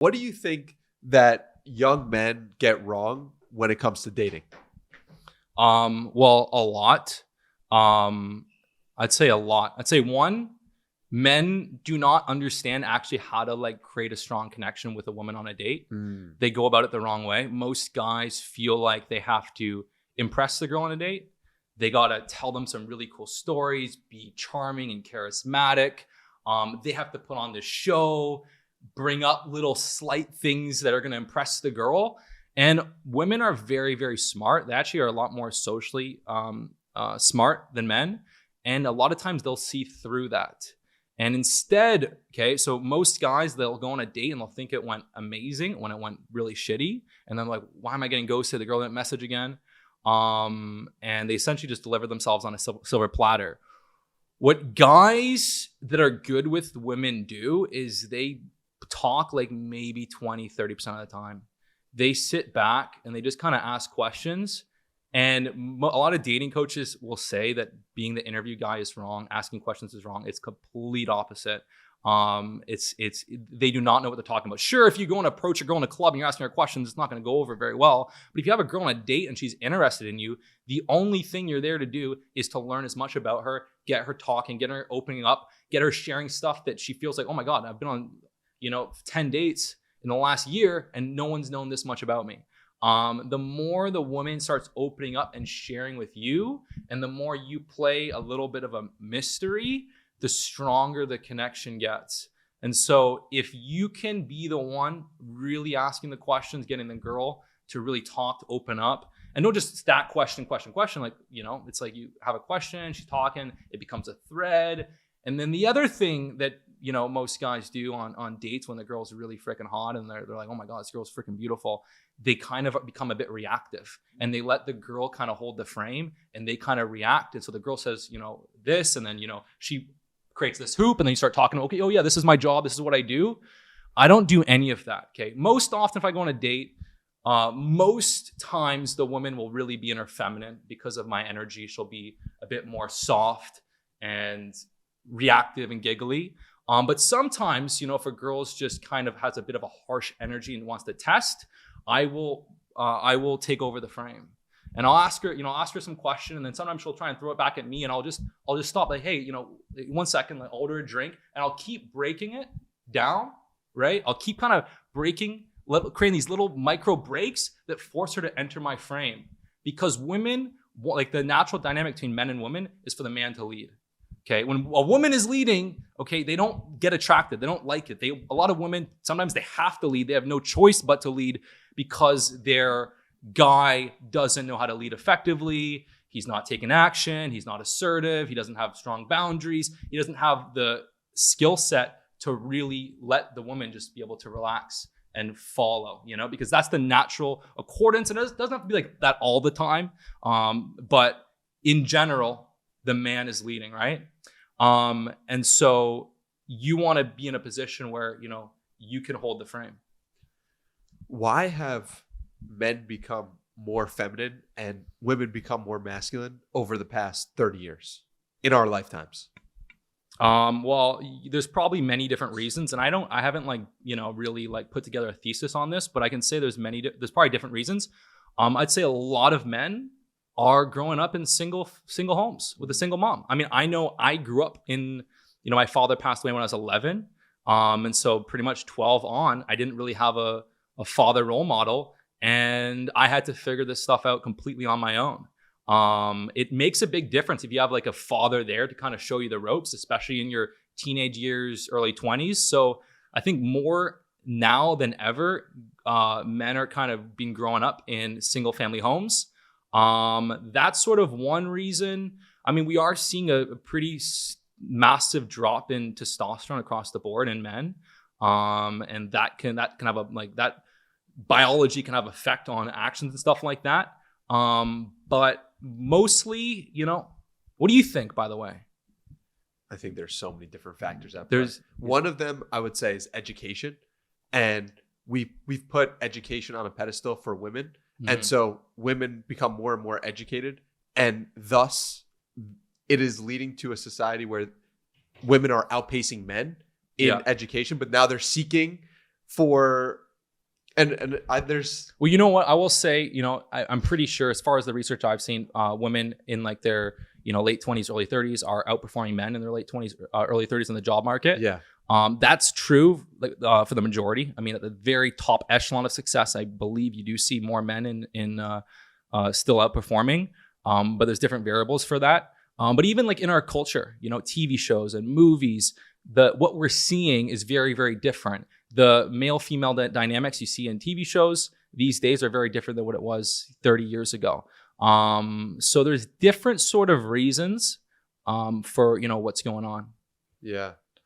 What do you think that young men get wrong when it comes to dating? Well, a lot. I'd say a lot. I'd say one, men do not understand actually how to like create a strong connection with a woman on a date. They go about it the wrong way. Most guys feel like they have to impress the girl on a date. They gotta tell them some really cool stories, be charming and charismatic. They have to put on the show, bring up little slight things that are gonna impress the girl. And women are very, very smart. They actually are a lot more socially smart than men. And a lot of times they'll see through that. And instead, okay, so most guys, they'll go on a date and they'll think it went amazing when it went really shitty. And then like, why am I getting ghosted? The girl didn't message again. And they essentially just deliver themselves on a silver platter. What guys that are good with women do is they talk like maybe 20, 30% of the time. They sit back and they just kind of ask questions. And a lot of dating coaches will say that being the interview guy is wrong, asking questions is wrong. It's complete opposite. They do not know what they're talking about. Sure, if you go and approach a girl in a club and you're asking her questions, it's not going to go over very well. But if you have a girl on a date and she's interested in you, the only thing you're there to do is to learn as much about her, get her talking, get her opening up, get her sharing stuff that she feels like, oh my God, I've been on, 10 dates in the last year and no one's known this much about me. The more the woman starts opening up and sharing with you, and the more you play a little bit of a mystery, the stronger the connection gets. And so if you can be the one really asking the questions, getting the girl to really talk, to open up, and don't just stack question. Like, it's like you have a question, she's talking, it becomes a thread. And then the other thing that, most guys do on dates when the girl's really freaking hot and they're like, oh my God, this girl's freaking beautiful. They kind of become a bit reactive and they let the girl kind of hold the frame and they kind of react. And so the girl says, this, and then, she creates this hoop and then you start talking, okay, oh yeah, this is my job. This is what I do. I don't do any of that. Okay. Most often if I go on a date, most times the woman will really be in her feminine because of my energy. She'll be a bit more soft and reactive and giggly. But sometimes, if a girl's just kind of has a bit of a harsh energy and wants to test, I will take over the frame and I'll ask her some question. And then sometimes she'll try and throw it back at me and I'll just stop like, hey, 1 second, like I'll order a drink and I'll keep breaking it down, right? I'll keep kind of creating these little micro breaks that force her to enter my frame, because women, like the natural dynamic between men and women is for the man to lead. Okay, when a woman is leading, okay, they don't get attracted. They don't like it. A lot of women, sometimes they have to lead. They have no choice but to lead because their guy doesn't know how to lead effectively. He's not taking action. He's not assertive. He doesn't have strong boundaries. He doesn't have the skill set to really let the woman just be able to relax and follow, because that's the natural accordance. And it doesn't have to be like that all the time. But in general, the man is leading, right? And so you want to be in a position where, you can hold the frame. Why have men become more feminine and women become more masculine over the past 30 years in our lifetimes? Well, there's probably many different reasons, and I haven't really put together a thesis on this, but I can say there's probably different reasons. I'd say a lot of men are growing up in single homes with a single mom. I mean, I know I grew up in, my father passed away when I was 11. And so pretty much 12 on, I didn't really have a father role model, and I had to figure this stuff out completely on my own. It makes a big difference if you have like a father there to kind of show you the ropes, especially in your teenage years, early 20s. So I think more now than ever, men are kind of being growing up in single family homes. That's sort of one reason. I mean, we are seeing a pretty massive drop in testosterone across the board in men. And that can have that biology can have effect on actions and stuff like that. But mostly, what do you think, by the way? I think there's so many different factors out there. One of them I would say is education. And we've put education on a pedestal for women. And so women become more and more educated, and thus it is leading to a society where women are outpacing men in education, but now they're seeking for there's Well, you know what? I will say, I'm pretty sure as far as the research I've seen, women in like their, late 20s, early 30s are outperforming men in their late 20s, early 30s in the job market. yeah. That's true for the majority. I mean, at the very top echelon of success, I believe you do see more men in still outperforming. But there's different variables for that. But even like in our culture, TV shows and movies, what we're seeing is very, very different. The male-female dynamics you see in TV shows these days are very different than what it was 30 years ago. So there's different sort of reasons for what's going on. Yeah.